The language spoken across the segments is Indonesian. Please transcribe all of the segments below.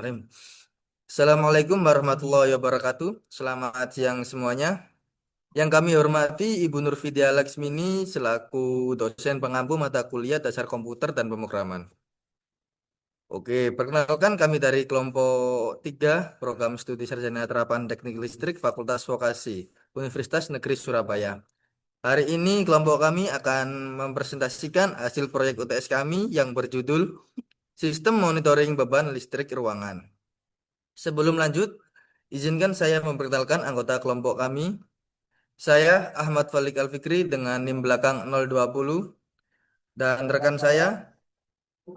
Bismillahirrahmanirrahim. Assalamualaikum warahmatullahi wabarakatuh. Selamat siang semuanya. Yang kami hormati Ibu Nurfidia Laksmini selaku dosen pengampu mata kuliah dasar komputer dan pemrograman. Oke, perkenalkan kami dari kelompok 3 Program Studi Sarjana Terapan Teknik Listrik Fakultas Vokasi Universitas Negeri Surabaya. Hari ini kelompok kami akan mempresentasikan hasil proyek UTS kami yang berjudul Sistem Monitoring Beban Listrik Ruangan. Sebelum lanjut, izinkan saya memperkenalkan anggota kelompok kami. Saya Ahmad Falik Alfikri dengan NIM belakang 020 dan rekan saya.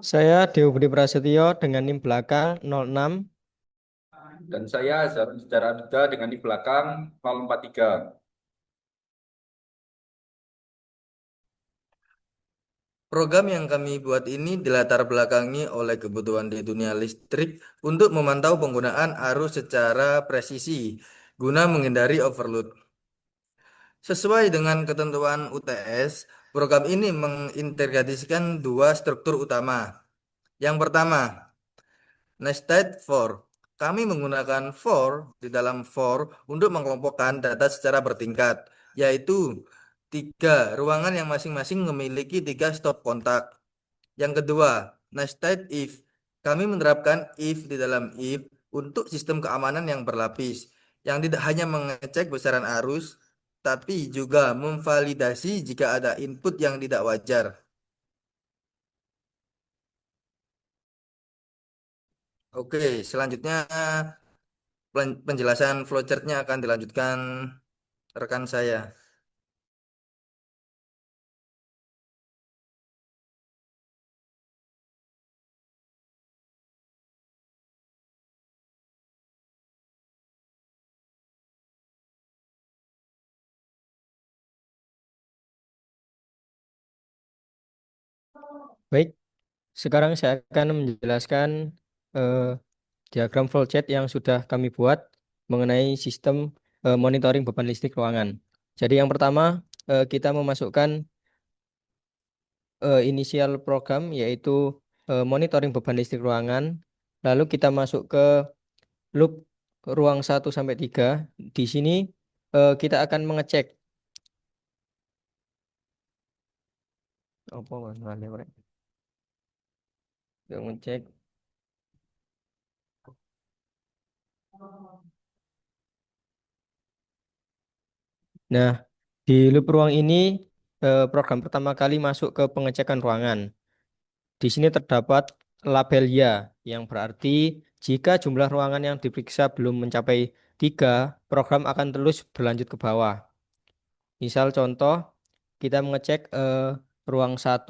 Saya Dewo Budi Prasetyo dengan NIM belakang 06. Dan saya Sejarah Duga dengan di belakang 043. Program yang kami buat ini dilatar belakangi oleh kebutuhan di dunia listrik untuk memantau penggunaan arus secara presisi guna menghindari overload. Sesuai dengan ketentuan UTS, program ini mengintegrasikan dua struktur utama. Yang pertama, nested for. Kami menggunakan for di dalam for untuk mengelompokkan data secara bertingkat, yaitu tiga ruangan yang masing-masing memiliki tiga stop kontak. Yang kedua, nested if. Kami menerapkan if di dalam if untuk sistem keamanan yang berlapis, yang tidak hanya mengecek besaran arus, tapi juga memvalidasi jika ada input yang tidak wajar. Oke, selanjutnya penjelasan flowchartnya akan dilanjutkan rekan saya. Baik, sekarang saya akan menjelaskan eh, diagram flowchart yang sudah kami buat mengenai sistem monitoring beban listrik ruangan. Jadi yang pertama kita memasukkan inisial program yaitu monitoring beban listrik ruangan. Lalu kita masuk ke loop ruang 1 sampai 3. Di sini kita akan mengecek apa masalahnya, Pak? Mengecek. Nah, di loop ruang ini program pertama kali masuk ke pengecekan ruangan. Di sini terdapat label ya, yang berarti jika jumlah ruangan yang diperiksa belum mencapai 3, program akan terus berlanjut ke bawah. Misal contoh, kita mengecek ruang 1,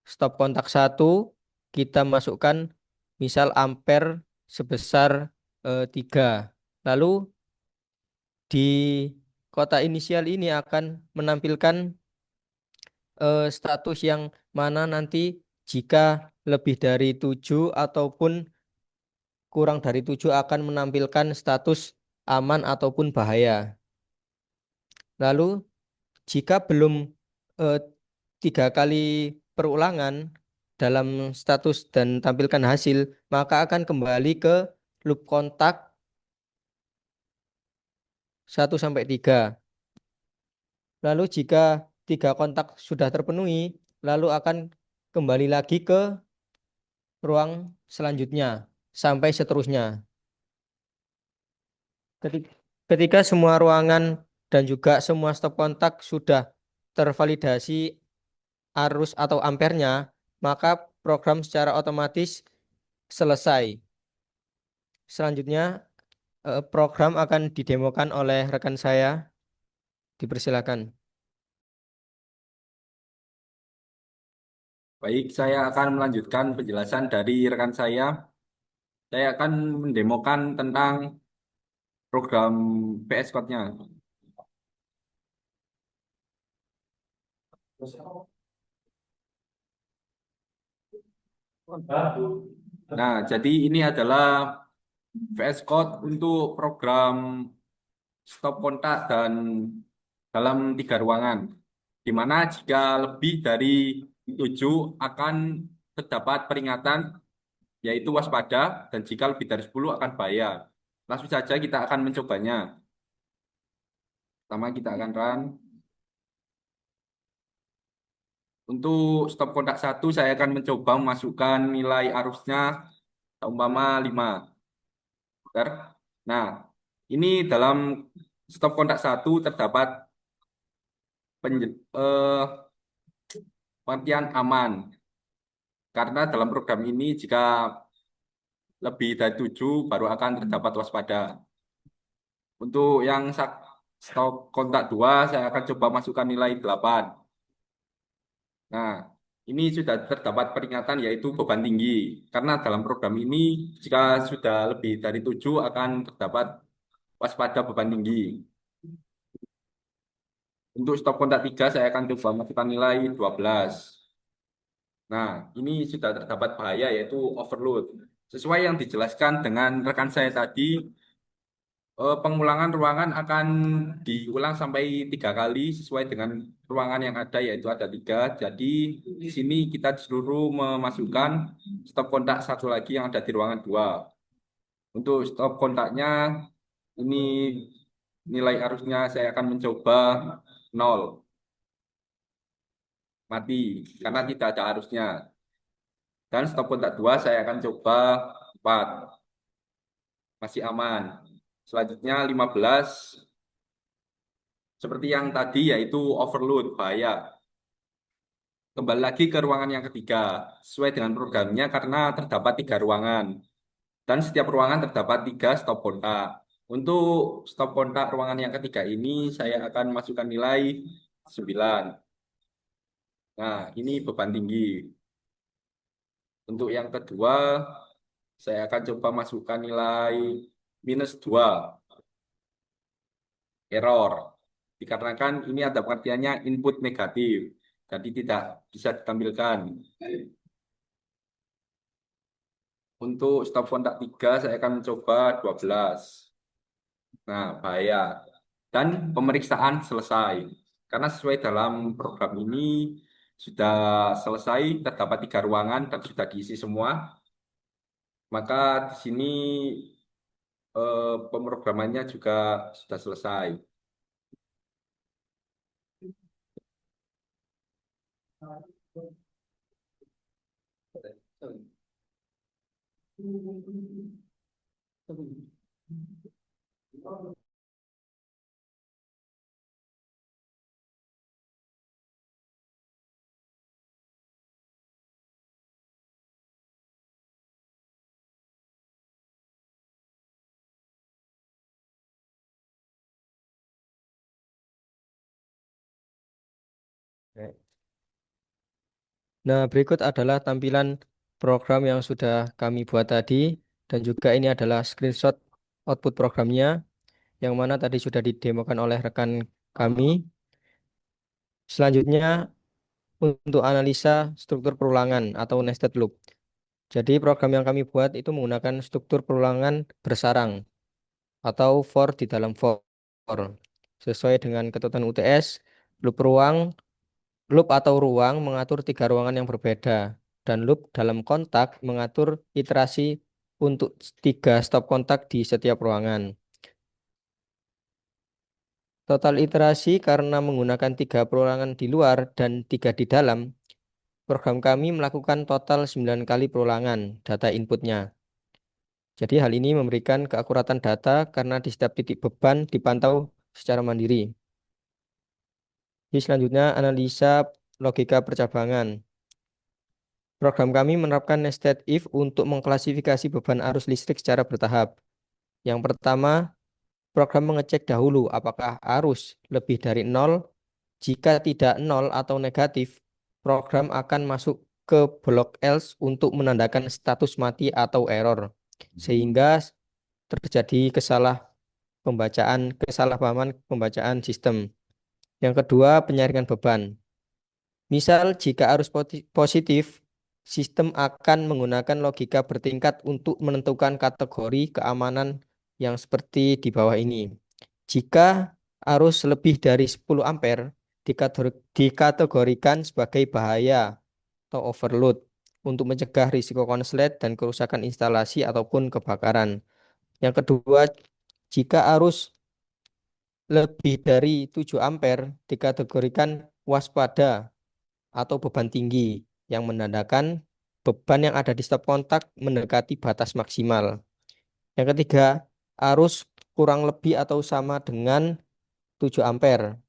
stop kontak 1, kita masukkan misal ampere sebesar 3. Lalu di kota inisial ini akan menampilkan status yang mana nanti jika lebih dari 7 ataupun kurang dari 7 akan menampilkan status aman ataupun bahaya. Lalu jika belum eh, 3 kali perulangan dalam status dan tampilkan hasil, maka akan kembali ke loop kontak 1 sampai 3. Lalu jika 3 kontak sudah terpenuhi, lalu akan kembali lagi ke ruang selanjutnya sampai seterusnya. Ketika, ketika semua ruangan dan juga semua stop kontak sudah tervalidasi arus atau ampernya, maka program secara otomatis selesai. Selanjutnya, program akan didemokan oleh rekan saya. Dipersilakan. Baik, saya akan melanjutkan penjelasan dari rekan saya. Saya akan mendemokan tentang program PS Code-nya. Nah, jadi ini adalah VS Code untuk program stop kontak dan dalam 3 ruangan, di mana jika lebih dari 7 akan terdapat peringatan yaitu waspada, dan jika lebih dari 10 akan bahaya. Langsung saja kita akan mencobanya. Pertama kita akan run. Untuk stop kontak 1, saya akan mencoba memasukkan nilai arusnya umpama 5. Bentar. Nah, ini dalam stop kontak 1 terdapat pengertian aman. Karena dalam program ini jika lebih dari 7 baru akan terdapat waspada. Untuk yang stop kontak 2, saya akan coba masukkan nilai 8. Nah, ini sudah terdapat peringatan yaitu beban tinggi. Karena dalam program ini jika sudah lebih dari 7 akan terdapat waspada beban tinggi. Untuk stop kontak 3 saya akan coba masukkan nilai 12. Nah, ini sudah terdapat bahaya yaitu overload. Sesuai yang dijelaskan dengan rekan saya tadi, pengulangan ruangan akan diulang sampai 3 kali sesuai dengan ruangan yang ada yaitu ada 3. Jadi di sini kita disuruh memasukkan stop kontak 1 lagi yang ada di ruangan 2. Untuk stop kontaknya ini nilai arusnya saya akan mencoba 0, mati karena tidak ada arusnya. Dan stop kontak 2 saya akan coba 4, masih aman. Selanjutnya 15, seperti yang tadi yaitu overload, bahaya. Kembali lagi ke ruangan yang ketiga, sesuai dengan programnya karena terdapat 3 ruangan. Dan setiap ruangan terdapat 3 stop kontak. Untuk stop kontak ruangan yang ketiga ini saya akan masukkan nilai 9. Nah, ini beban tinggi. Untuk yang kedua, saya akan coba masukkan nilai -2, error. Dikarenakan ini ada pengertiannya input negatif, jadi tidak bisa ditampilkan. Untuk stop kontak 3, saya akan mencoba 12. Nah, bahaya. Dan pemeriksaan selesai. Karena sesuai dalam program ini sudah selesai, terdapat 3 ruangan dan sudah diisi semua. Maka di sini pemrogramannya juga sudah selesai. Nah, berikut adalah tampilan program yang sudah kami buat tadi dan juga ini adalah screenshot output programnya yang mana tadi sudah didemokan oleh rekan kami. Selanjutnya untuk analisa struktur perulangan atau nested loop. Jadi program yang kami buat itu menggunakan struktur perulangan bersarang atau for di dalam for. Sesuai dengan ketentuan UTS, loop atau ruang mengatur 3 ruangan yang berbeda dan loop dalam kontak mengatur iterasi untuk 3 stop kontak di setiap ruangan. Total iterasi karena menggunakan 3 perulangan di luar dan 3 di dalam, program kami melakukan total 9 kali perulangan data inputnya. Jadi hal ini memberikan keakuratan data karena di setiap titik beban dipantau secara mandiri. Di selanjutnya analisa logika percabangan. Program kami menerapkan nested if untuk mengklasifikasi beban arus listrik secara bertahap. Yang pertama, program mengecek dahulu apakah arus lebih dari 0. Jika tidak 0 atau negatif, program akan masuk ke blok else untuk menandakan status mati atau error. Sehingga terjadi kesalahpahaman pembacaan sistem. Yang kedua, penyaringan beban. Misal, jika arus positif, sistem akan menggunakan logika bertingkat untuk menentukan kategori keamanan yang seperti di bawah ini. Jika arus lebih dari 10 ampere dikategorikan sebagai bahaya atau overload. untuk mencegah risiko konslet dan kerusakan instalasi ataupun kebakaran. Yang kedua, jika arus lebih dari 7 ampere dikategorikan waspada atau beban tinggi yang menandakan beban yang ada di stop kontak mendekati batas maksimal. Yang ketiga, arus kurang lebih atau sama dengan 7 ampere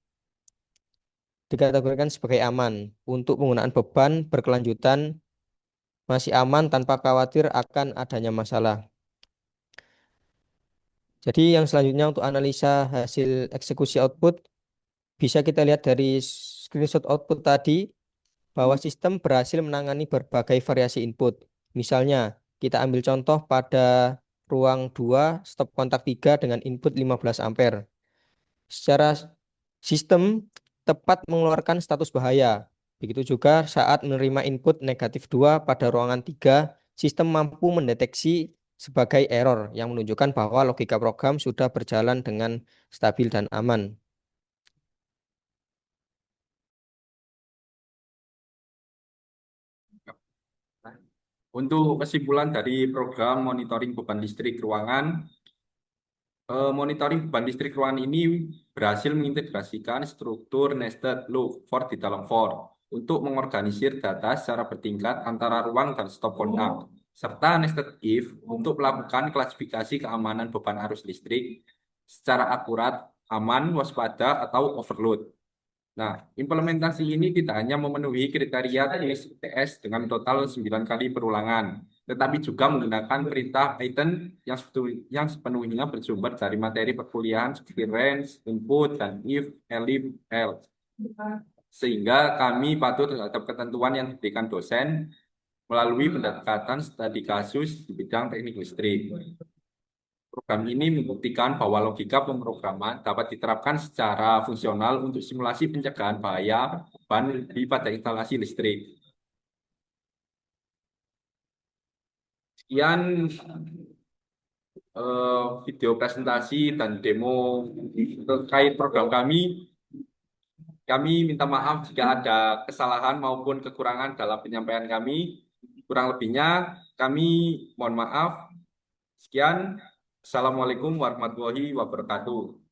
dikategorikan sebagai aman untuk penggunaan beban berkelanjutan, masih aman tanpa khawatir akan adanya masalah. Jadi yang selanjutnya untuk analisa hasil eksekusi output bisa kita lihat dari screenshot output tadi bahwa sistem berhasil menangani berbagai variasi input. Misalnya, kita ambil contoh pada ruang 2 stop kontak 3 dengan input 15 ampere. Secara sistem tepat mengeluarkan status bahaya. Begitu juga saat menerima input negatif 2 pada ruangan 3, sistem mampu mendeteksi sebagai error yang menunjukkan bahwa logika program sudah berjalan dengan stabil dan aman. Untuk kesimpulan dari program monitoring beban listrik ruangan, monitoring beban listrik ruangan ini berhasil mengintegrasikan struktur nested loop for di dalam for untuk mengorganisir data secara bertingkat antara ruang dan stop kontak, serta nested if untuk melakukan klasifikasi keamanan beban arus listrik secara akurat, aman, waspada, atau overload. Nah, implementasi ini tidak hanya memenuhi kriteria TS dengan total 9 kali perulangan, tetapi juga menggunakan perintah Python yang sepenuhnya bersumber dari materi perkuliahan seperti range, input, dan if, elif, else. Sehingga kami patuh terhadap ketentuan yang diberikan dosen melalui pendekatan studi kasus di bidang teknik listrik. Program ini membuktikan bahwa logika pemrograman dapat diterapkan secara fungsional untuk simulasi pencegahan bahaya beban pada instalasi listrik. Sekian video presentasi dan demo terkait program kami. Kami minta maaf jika ada kesalahan maupun kekurangan dalam penyampaian kami. Kurang lebihnya kami mohon maaf. Sekian. Assalamualaikum warahmatullahi wabarakatuh.